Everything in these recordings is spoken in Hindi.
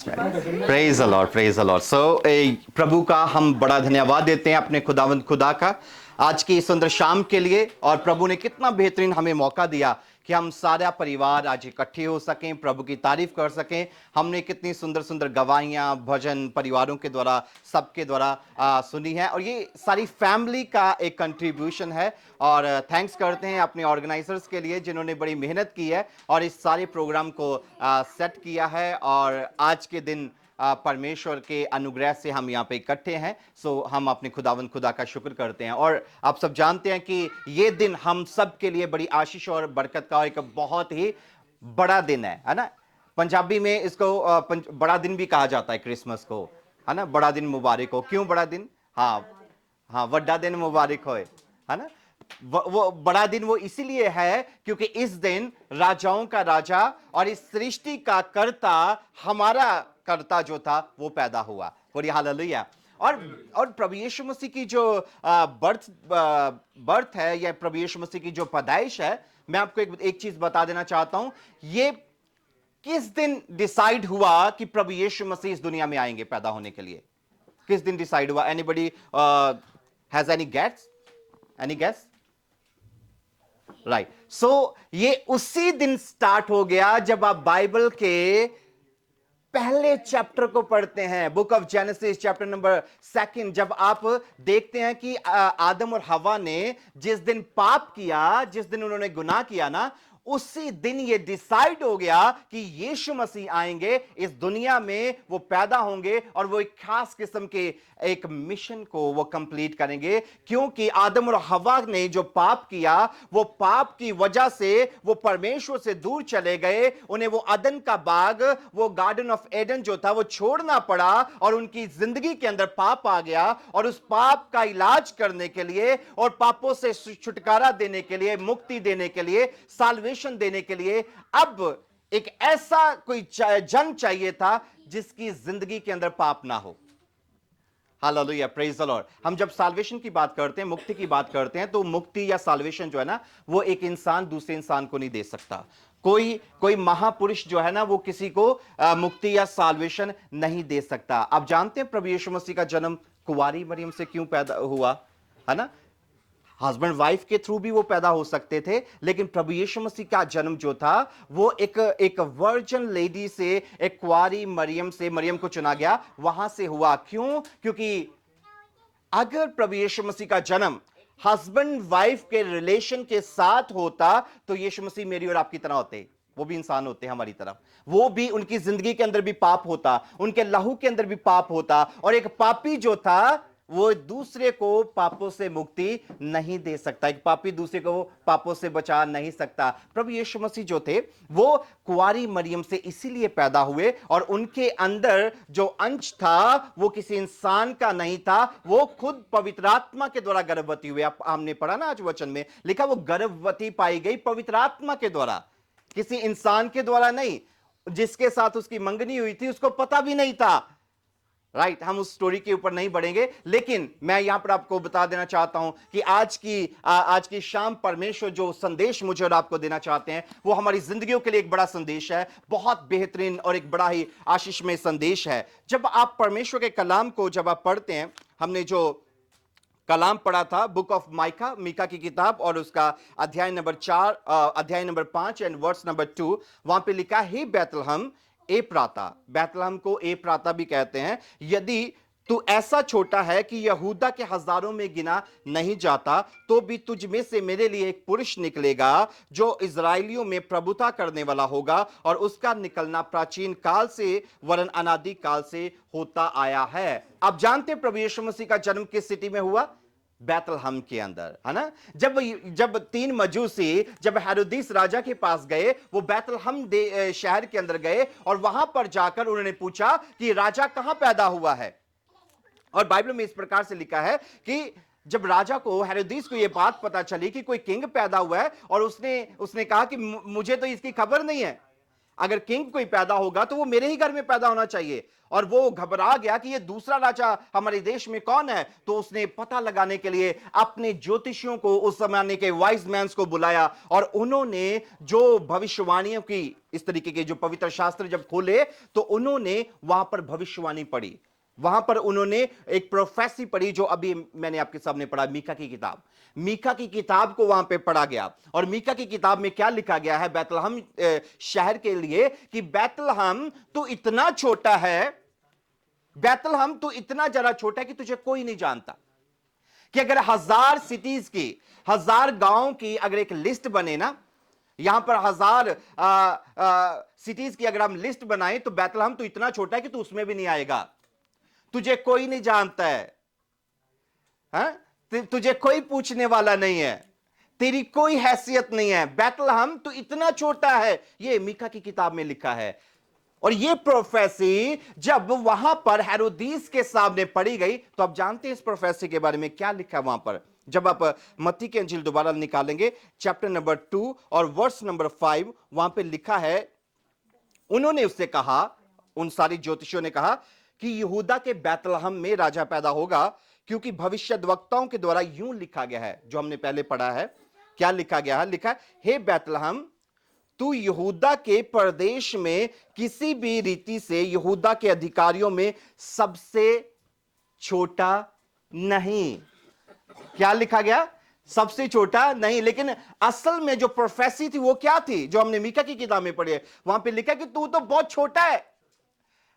Praise the lord, praise the lord. प्रभु का हम बड़ा धन्यवाद देते हैं अपने खुदावंद खुदा का आज की सुंदर शाम के लिए। और प्रभु ने कितना बेहतरीन हमें मौका दिया कि हम सारा परिवार आज इकट्ठे हो सकें, प्रभु की तारीफ कर सकें। हमने कितनी सुंदर सुंदर गवाहियां भजन परिवारों के द्वारा सबके द्वारा सुनी है, और ये सारी फैमिली का एक कंट्रीब्यूशन है। और थैंक्स करते हैं अपने ऑर्गेनाइजर्स के लिए जिन्होंने बड़ी मेहनत की है और इस सारे प्रोग्राम को सेट किया है। और आज के दिन परमेश्वर के अनुग्रह से हम यहाँ पे इकट्ठे हैं। हम अपने खुदावंद खुदा का शुक्र करते हैं। और आप सब जानते हैं कि ये दिन हम सब के लिए बड़ी आशीष और बरकत का एक बहुत ही बड़ा दिन है ना। पंजाबी में इसको बड़ा दिन भी कहा जाता है क्रिसमस को, है ना। बड़ा दिन मुबारक हो। क्यों बड़ा दिन? हाँ, वड्डा दिन मुबारक होए, है ना। वो बड़ा दिन वो इसीलिए है क्योंकि इस दिन राजाओं का राजा और इस सृष्टि का कर्ता, हमारा कर्ता जो था वो पैदा हुआ। बोलिए हालेलुया। और प्रभु यीशु मसीह की जो बर्थ है या प्रभु यीशु मसीह की जो पैदाइश है, मैं आपको एक चीज बता देना चाहता हूं। ये किस दिन डिसाइड हुआ कि प्रभु यीशु मसीह इस दुनिया में आएंगे पैदा होने के लिए? किस दिन डिसाइड हुआ? Anybody has any guess? Right. ये उसी दिन स्टार्ट हो गया जब आप बाइबल के पहले चैप्टर को पढ़ते हैं, book of genesis chapter number 2। जब आप देखते हैं कि आदम और हवा ने जिस दिन पाप किया, जिस दिन उन्होंने गुनाह किया ना, उसी दिन ये डिसाइड हो गया कि यीशु मसीह आएंगे इस दुनिया में, वो पैदा होंगे और वो एक खास किस्म के एक मिशन को वो कंप्लीट करेंगे। क्योंकि आदम और हवा ने जो पाप किया, वो पाप की वजह से वो परमेश्वर से दूर चले गए। उन्हें वो अदन का बाग, वो गार्डन ऑफ एडन जो था, वो छोड़ना पड़ा और उनकी जिंदगी के अंदर पाप आ गया। और उस पाप का इलाज करने के लिए और पापों से छुटकारा देने के लिए, मुक्ति देने के लिए, साल्वेशन देने के लिए अब एक ऐसा कोई जन चाहिए था जिसकी जिंदगी के अंदर पाप ना हो। Hallelujah, praise the Lord. हम जब साल्वेशन की बात करते हैं, मुक्ति की बात करते हैं, तो मुक्ति या साल्वेशन जो है ना, वो एक इंसान दूसरे इंसान को नहीं दे सकता। कोई महापुरुष जो है ना, वो किसी को मुक्ति या साल्वेशन नहीं दे सकता। आप जानते हैं प्रभु यीशु मसीह का जन्म कुंवारी मरियम से क्यों पैदा हुआ, है ना। हस्बैंड वाइफ के थ्रू भी वो पैदा हो सकते थे, लेकिन प्रभु यीशु मसीह का जन्म जो था वो एक वर्जिन लेडी से, एक कुंवारी मरियम से, मरियम को चुना गया, वहां से हुआ। क्यों? क्योंकि अगर प्रभु यीशु मसीह का जन्म हस्बैंड वाइफ के रिलेशन के साथ होता तो यीशु मसीह मेरी और आपकी तरह होते। वो भी इंसान होते हमारी तरफ, वो भी, उनकी जिंदगी के अंदर भी पाप होता, उनके लहू के अंदर भी पाप होता। और एक पापी जो था वो दूसरे को पापों से मुक्ति नहीं दे सकता, एक पापी दूसरे को पापों से बचा नहीं सकता। प्रभु यीशु मसीह जो थे वो कुंवारी मरियम से इसीलिए पैदा हुए, और उनके अंदर जो अंश था वो किसी इंसान का नहीं था, वो खुद पवित्र आत्मा के द्वारा गर्भवती हुए। हमने पढ़ा ना आज वचन में लिखा, वो गर्भवती पाई गई पवित्र आत्मा के द्वारा, किसी इंसान के द्वारा नहीं। जिसके साथ उसकी मंगनी हुई थी उसको पता भी नहीं था। राइट, हम उस स्टोरी के ऊपर नहीं बढ़ेंगे, लेकिन मैं यहां पर आपको बता देना चाहता हूं कि आज की शाम परमेश्वर जो संदेश मुझे और आपको देना चाहते हैं वो हमारी जिंदगियों के लिए एक बड़ा संदेश है, बहुत बेहतरीन और एक बड़ा ही आशीषमय संदेश है। जब आप परमेश्वर के कलाम को जब आप पढ़ते हैं, हमने जो कलाम पढ़ा था बुक ऑफ मीका की किताब, और उसका अध्याय नंबर 4, अध्याय नंबर 5 एंड वर्स नंबर 2, वहां पे लिखा है, बैतलहम एप्राता। बैतलहम को एप्राता भी कहते हैं। यदि तू ऐसा छोटा है कि यहूदा के हजारों में गिना नहीं जाता, तो भी तुझ में से मेरे लिए एक पुरुष निकलेगा जो इजराइलियों में प्रभुता करने वाला होगा, और उसका निकलना प्राचीन काल से वरन अनादि काल से होता आया है। आप जानते हैं प्रभु यीशु मसीह का जन्म किस सिटी में हुआ? बैतलहम के अंदर, है ना। जब 3 मजूसी जब हेरोदिस राजा के पास गए, वो बैतलहम शहर के अंदर गए और वहां पर जाकर उन्होंने पूछा कि राजा कहां पैदा हुआ है। और बाइबल में इस प्रकार से लिखा है कि जब राजा को, हेरोदिस को, यह बात पता चली कि कोई किंग पैदा हुआ है, और उसने कहा कि मुझे तो इसकी खबर नहीं है। अगर किंग कोई पैदा होगा तो वो मेरे ही घर में पैदा होना चाहिए। और वो घबरा गया कि ये दूसरा राजा हमारे देश में कौन है, तो उसने पता लगाने के लिए अपने ज्योतिषियों को, उस जमाने के वाइज मैंस को बुलाया, और उन्होंने जो भविष्यवाणियों की, इस तरीके के जो पवित्र शास्त्र जब खोले तो उन्होंने वहां पर भविष्यवाणी पढ़ी। वहां पर उन्होंने एक प्रोफेसी पढ़ी जो अभी मैंने आपके सामने पढ़ा, मीका की किताब। मीका की किताब को वहां पे पढ़ा गया, और मीका की किताब में क्या लिखा गया है बैतलहम शहर के लिए, कि बैतलहम तो इतना छोटा है, बैतलहम तो इतना जरा छोटा है कि तुझे कोई नहीं जानता। कि अगर 1000 सिटीज की, 1000 गांव की अगर एक लिस्ट बने ना, यहां पर 1000 सिटीज की अगर हम लिस्ट बनाएं, तो बैतलहम तो इतना छोटा है कि तू उसमें भी नहीं आएगा। तुझे कोई नहीं जानता है, तुझे कोई पूछने वाला नहीं है, तेरी कोई हैसियत नहीं है, बैतलहम तो इतना छोटा है। ये मीका की किताब में लिखा है। और ये प्रोफेसी जब वहां पर हेरोदीस के सामने पढ़ी गई, तो आप जानते हैं इस प्रोफेसी के बारे में क्या लिखा है वहां पर। जब आप मत्ती की अंजील दोबारा निकालेंगे, चैप्टर नंबर 2 और वर्स नंबर 5, वहां पे लिखा है, उन्होंने उससे कहा, उन सारी ज्योतिषियों ने कहा कि यहूदा के बैतलहम में राजा पैदा होगा, क्योंकि भविष्यद्वक्ताओं के द्वारा यूं लिखा गया है, जो हमने पहले पढ़ा है। क्या लिखा गया है? लिखा है, हे बैतलहम, तू यहूदा के प्रदेश में किसी भी रीति से यहूदा के अधिकारियों में सबसे छोटा नहीं। क्या लिखा गया? सबसे छोटा नहीं। लेकिन असल में जो प्रोफेसी थी वो क्या थी, जो हमने मीका की किताब में पढ़ी है, वहां पे लिखा कि तू तो बहुत छोटा है।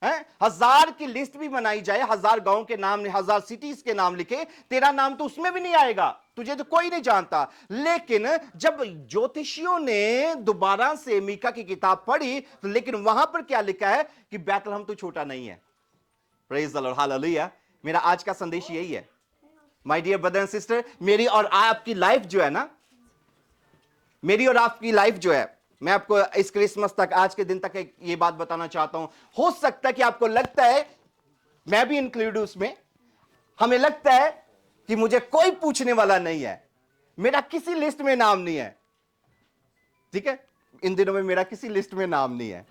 1000 की लिस्ट भी बनाई जाए, 1000 गांव के नाम, 1000 सिटीज के नाम लिखे, तेरा नाम तो उसमें भी नहीं आएगा, तुझे तो कोई नहीं जानता। लेकिन जब ज्योतिषियों ने दोबारा से मीका की किताब पढ़ी, तो लेकिन वहां पर क्या लिखा है कि बैतलहम तो छोटा नहीं है। Praise the lord, hallelujah. मेरा आज का संदेश यही है, my dear brother and sister, मेरी और आपकी लाइफ जो है ना, मेरी और आपकी लाइफ जो है, मैं आपको इस क्रिसमस तक, आज के दिन तक ये बात बताना चाहता हूं। हो सकता है कि आपको लगता है, मैं भी इंक्लूड हूं उसमें, हमें लगता है कि मुझे कोई पूछने वाला नहीं है, मेरा किसी लिस्ट में नाम नहीं है। ठीक है, इन दिनों में मेरा किसी लिस्ट में नाम नहीं है।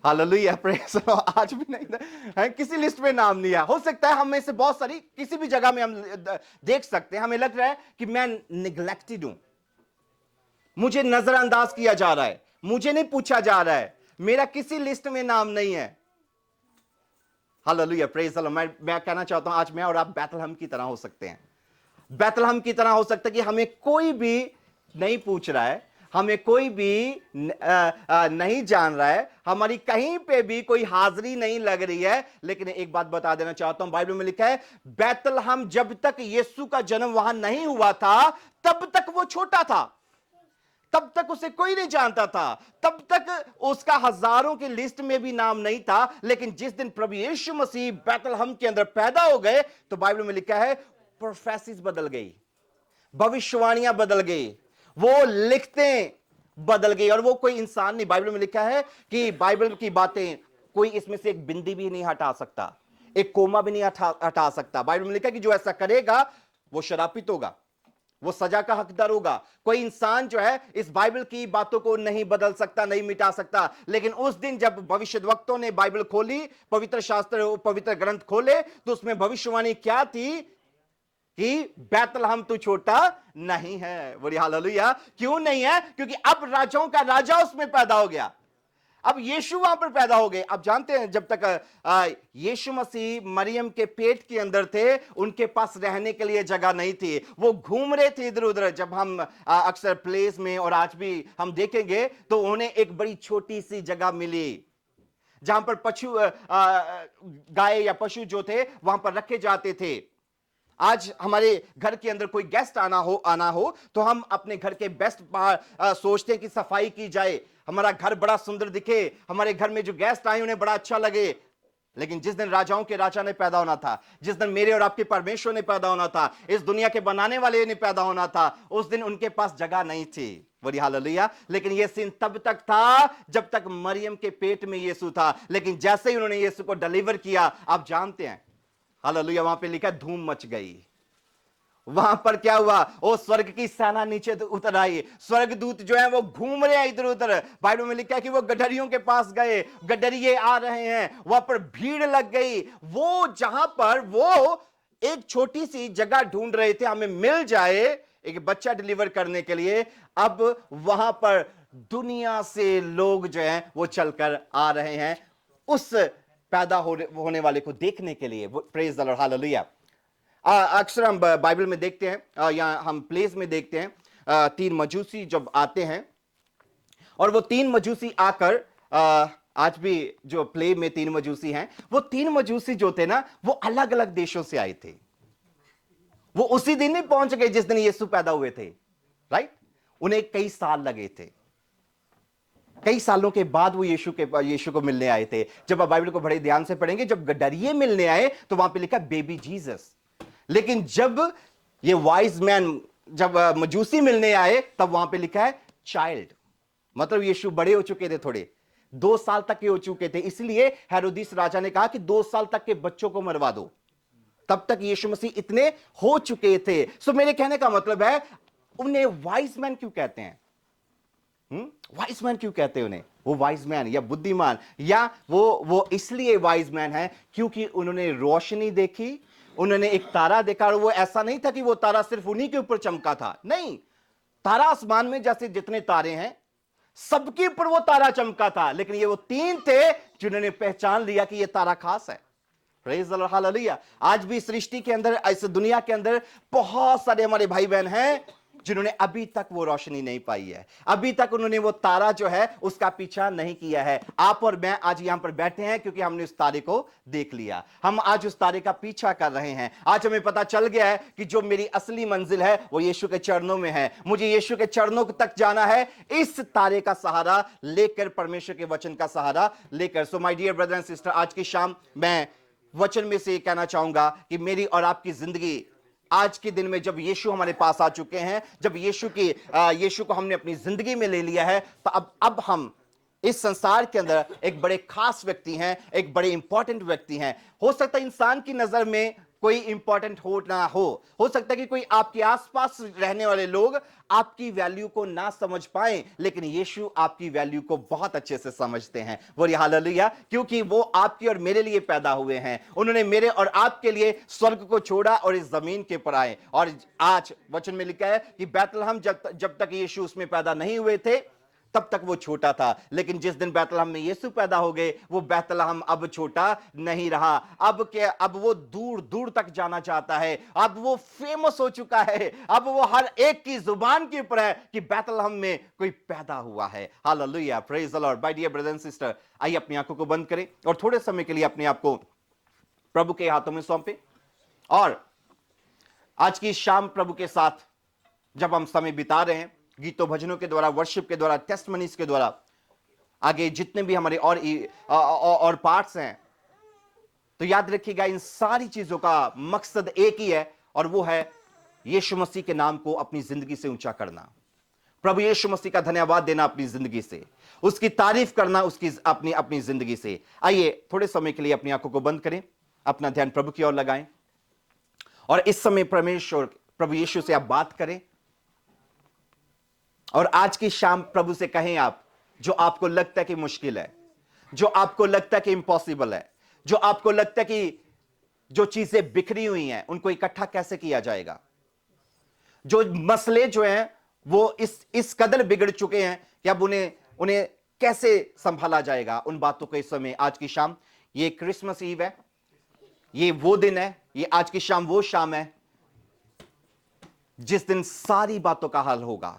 Hallelujah, praise the Lord. आज भी नहीं है, किसी लिस्ट में नाम नहीं है। हो सकता है हम में से बहुत सारी किसी भी जगह में हम देख सकते हैं, हमें लग रहा है कि मैं निग्लेक्टेड हूं, मुझे नजरअंदाज किया जा रहा है, मुझे नहीं पूछा जा रहा है, मेरा किसी लिस्ट में नाम नहीं है। Hallelujah, praise the Lord. मैं कहना चाहता हूं आज मैं और आप बैतलहम की तरह हो सकते हैं। बैतलहम की तरह हो सकता है कि हमें कोई भी नहीं पूछ रहा है, हमें कोई भी नहीं जान रहा है, हमारी कहीं पे भी कोई हाजिरी नहीं लग रही है। लेकिन एक बात बता देना चाहता हूं, बाइबल में लिखा है, बैतलहम जब तक यीशु का जन्म वहां नहीं हुआ था, तब तक वो छोटा था, तब तक उसे कोई नहीं जानता था, तब तक उसका हजारों की लिस्ट में भी नाम नहीं था। लेकिन जिस दिन प्रभु यीशु मसीह बैतलहम के अंदर पैदा हो गए, तो बाइबल में लिखा है प्रोफेसीज बदल गई, भविष्यवाणियां बदल गई, वो लिखते बदल गई। और वो कोई इंसान नहीं, बाइबल में लिखा है कि बाइबल की बातें कोई इसमें से एक बिंदी भी नहीं हटा सकता, एक कोमा भी नहीं हटा सकता। बाइबल में लिखा है कि जो ऐसा करेगा वो शरापित होगा, वो सजा का हकदार होगा। कोई इंसान जो है इस बाइबल की बातों को नहीं बदल सकता, नहीं मिटा सकता। लेकिन उस दिन जब भविष्यद्वक्ताओं ने बाइबल खोली, पवित्र शास्त्र, पवित्र ग्रंथ खोले, तो उसमें भविष्यवाणी क्या थी कि बैतलहम तो छोटा नहीं है। बोली हालेलुया। क्यों नहीं है? क्योंकि अब राजाओं का राजा उसमें पैदा हो गया, अब यीशु वहां पर पैदा हो गए। आप जानते हैं जब तक यीशु मसीह मरियम के पेट के अंदर थे, उनके पास रहने के लिए जगह नहीं थी, वो घूम रहे थे इधर उधर। जब हम अक्सर प्लेस में, और आज भी हम देखेंगे, तो उन्हें एक बड़ी छोटी सी जगह मिली जहां पर पशु, गाय या पशु जो थे वहां पर रखे जाते थे। आज हमारे घर के अंदर कोई गेस्ट आना हो तो हम अपने घर के बेस्ट सोचते हैं कि सफाई की जाए, हमारा घर बड़ा सुंदर दिखे, हमारे घर में जो गेस्ट आए उन्हें बड़ा अच्छा लगे। लेकिन जिस दिन राजाओं के राजा ने पैदा होना था, जिस दिन मेरे और आपके परमेश्वर ने पैदा होना था, इस दुनिया के बनाने वाले ने पैदा होना था, उस दिन उनके पास जगह नहीं थी। बोलिए हालेलुया। लेकिन यह सीन तब तक था जब तक मरियम के पेट में यीशु था। लेकिन जैसे ही उन्होंने यीशु को डिलीवर किया, आप जानते हैं, हालेलुया, वहां पे लिखा धूम मच गई। वहां पर क्या हुआ, वो स्वर्ग की सेना नीचे उतर आई, स्वर्गदूत जो है वो घूम रहे हैं इधर उधर। बाइबल में लिखा है कि वो गडरियों के पास गए, गडरिये आ रहे हैं, वहां पर भीड़ लग गई। वो जहां पर वो एक छोटी सी जगह ढूंढ रहे थे, हमें मिल जाए एक बच्चा डिलीवर करने के लिए, अब वहां पर दुनिया से लोग जो हैं वो चलकर आ रहे हैं उस पैदा होने वाले को देखने के लिए। Praise the lord, hallelujah. अक्सर हम बाइबल में देखते हैं या हम प्लेस में देखते हैं, तीन मजूसी जब आते हैं, और वो तीन मजूसी आकर आज भी जो प्ले में तीन मजूसी हैं, वो तीन मजूसी जो थे ना, वो अलग अलग देशों से आए थे। वो उसी दिन नहीं पहुंच गए जिस दिन यीशु पैदा हुए थे, राइट। उन्हें कई साल लगे थे, कई सालों के बाद वो यीशु को मिलने आए थे। जब आप बाइबल को बड़े ध्यान से पढ़ेंगे, जब गडरिये मिलने आए तो वहां पे लिखा बेबी जीसस, लेकिन जब ये वाइज मैन, जब मजूसी मिलने आए, तब वहां पे लिखा है चाइल्ड। मतलब यीशु बड़े हो चुके थे, थोड़े 2 साल तक के हो चुके थे, इसलिए हेरोदिस राजा ने कहा कि 2 साल तक के बच्चों को मरवा दो। तब तक यीशु मसीह इतने हो चुके थे। सो मेरे कहने का मतलब है, उन्हें वाइज मैन क्यों कहते हैं? वाइज मैन क्यों कहते हैं उन्हें? वो वाइज मैन या बुद्धिमान, या वो इसलिए वाइज मैन है क्योंकि उन्होंने रोशनी देखी, उन्होंने एक तारा देखा। और वो ऐसा नहीं था कि वो तारा सिर्फ उन्हीं के ऊपर चमका था, नहीं, तारा आसमान में जैसे जितने तारे हैं सबके ऊपर वो तारा चमका था, लेकिन ये वो तीन थे जिन्होंने पहचान लिया कि ये तारा खास है। Praise the lord, hallelujah. आज भी सृष्टि के अंदर, इस दुनिया के अंदर बहुत सारे हमारे भाई बहन हैं जिन्होंने अभी तक वो रोशनी नहीं पाई है, अभी तक उन्होंने वो तारा जो है उसका पीछा नहीं किया है। आप और मैं आज यहां पर बैठे हैं क्योंकि हमने उस तारे को देख लिया, हम आज उस तारे का पीछा कर रहे हैं। आज हमें पता चल गया है कि जो मेरी असली मंजिल है वो यीशु के चरणों में है, मुझे यीशु के चरणों तक जाना है इस तारे का सहारा लेकर, परमेश्वर के वचन का सहारा लेकर। So my dear brother and sister, आज की शाम मैं वचन में से कहना चाहूंगा कि मेरी और आपकी जिंदगी आज के दिन में, जब यीशु हमारे पास आ चुके हैं, जब यीशु को हमने अपनी जिंदगी में ले लिया है, तो अब हम इस संसार के अंदर एक बड़े खास व्यक्ति हैं, एक बड़े इंपॉर्टेंट व्यक्ति हैं। हो सकता है इंसान की नजर में कोई इंपॉर्टेंट हो ना हो सकता है कि कोई आपके आसपास रहने वाले लोग आपकी वैल्यू को ना समझ पाए, लेकिन यीशु आपकी वैल्यू को बहुत अच्छे से समझते हैं। बोलिए हालेलुया, क्योंकि वो आपकी और मेरे लिए पैदा हुए हैं। उन्होंने मेरे और आपके लिए स्वर्ग को छोड़ा और इस जमीन के पर आए। और आज वचन में लिखा है कि बैतलहम जब तक यीशु उसमें पैदा नहीं हुए थे तब तक वो छोटा था, लेकिन जिस दिन बैतलहम में यीशु पैदा हो गए, वो बैतलहम अब छोटा नहीं रहा। अब वो दूर दूर तक जाना चाहता है, अब वो फेमस हो चुका है, अब वो हर एक की जुबान के ऊपर है कि बैतलहम में कोई पैदा हुआ है। Hallelujah, praise the lord. My dear brother and sister, आइए अपनी आंखों को बंद करें और थोड़े समय के लिए अपने आप को प्रभु के हाथों में सौंपे, और आज की शाम प्रभु के साथ जब हम समय बिता रहे हैं, गीतों भजनों के द्वारा, वर्शिप के द्वारा, टेस्टमनीज के द्वारा, आगे जितने भी हमारे और पार्ट्स हैं, तो याद रखिएगा इन सारी चीजों का मकसद एक ही है, और वो है यीशु मसीह के नाम को अपनी जिंदगी से ऊंचा करना, प्रभु यीशु मसीह का धन्यवाद देना अपनी जिंदगी से, उसकी तारीफ करना उसकी अपनी जिंदगी से। आइए थोड़े समय के लिए अपनी आंखों को बंद करें, अपना ध्यान प्रभु की ओर लगाएं, और इस समय परमेश्वर प्रभु यीशु से आप बात करें, और आज की शाम प्रभु से कहें आप, जो आपको लगता है कि मुश्किल है, जो आपको लगता है कि इम्पॉसिबल है, जो आपको लगता है कि जो चीजें बिखरी हुई हैं उनको इकट्ठा कैसे किया जाएगा, जो मसले जो हैं वो इस कदर बिगड़ चुके हैं कि अब उन्हें कैसे संभाला जाएगा, उन बातों को इस समय, आज की शाम, ये क्रिसमस ईव है, ये वो दिन है, ये आज की शाम वो शाम है जिस दिन सारी बातों का हल होगा,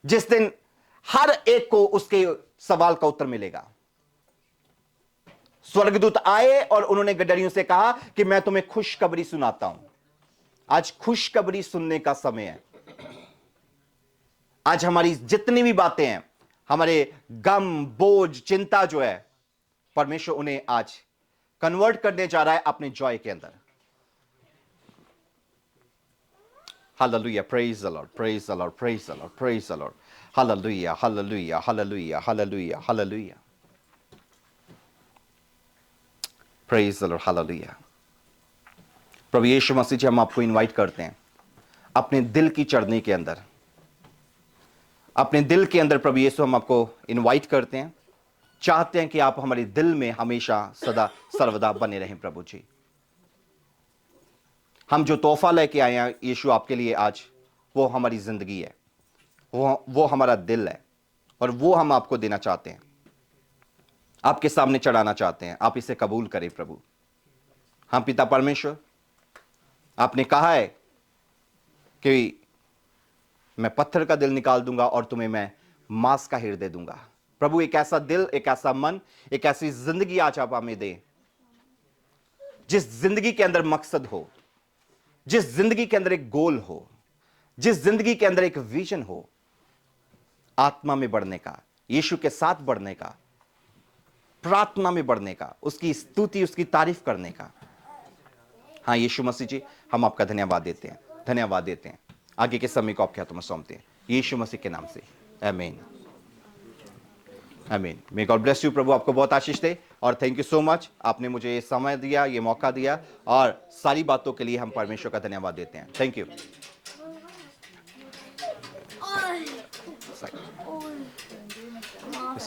जिस दिन हर एक को उसके सवाल का उत्तर मिलेगा। स्वर्गदूत आए और उन्होंने गडरियों से कहा कि मैं तुम्हें खुशखबरी सुनाता हूं। आज खुशखबरी सुनने का समय है। आज हमारी जितनी भी बातें हैं, हमारे गम, बोझ, चिंता जो है, परमेश्वर उन्हें आज कन्वर्ट करने जा रहा है अपने जॉय के अंदर। Hallelujah, praise the Lord, praise the Lord, praise the Lord, praise the Lord. Hallelujah, hallelujah, hallelujah, hallelujah, hallelujah. Praise the Lord, hallelujah. प्रभु यीशु मसीह जी, हम आपको इनवाइट करते हैं अपने दिल की चढ़ने के अंदर, अपने दिल के अंदर प्रभु यीशु हम आपको इनवाइट करते हैं, चाहते हैं कि आप हमारे दिल में हमेशा सदा सर्वदा बने रहें। प्रभु जी, हम जो तोहफा लेके आए हैं यीशु आपके लिए आज, वो हमारी जिंदगी है, वो हमारा दिल है, और वो हम आपको देना चाहते हैं, आपके सामने चढ़ाना चाहते हैं। आप इसे कबूल करें प्रभु। हम पिता परमेश्वर, आपने कहा है कि मैं पत्थर का दिल निकाल दूंगा और तुम्हें मैं मांस का हृदय दूंगा। प्रभु, एक ऐसा दिल, एक ऐसा मन, एक ऐसी जिंदगी आज आप हमें दे, जिस जिंदगी के अंदर मकसद हो, जिस जिंदगी के अंदर एक गोल हो, जिस जिंदगी के अंदर एक विजन हो, आत्मा में बढ़ने का, यीशु के साथ बढ़ने का, प्रार्थना में बढ़ने का, उसकी स्तुति, उसकी तारीफ करने का। हाँ यीशु मसीह जी, हम आपका धन्यवाद देते हैं, धन्यवाद देते हैं। आगे के समय को आपके हाथों में सौंपते हैं यीशु मसीह के नाम से, आमीन, आमीन। May God bless you. प्रभु आपको बहुत आशीष दे, और थैंक यू सो मच, आपने मुझे ये समय दिया, ये मौका दिया, और सारी बातों के लिए हम परमेश्वर का धन्यवाद देते हैं। Thank you.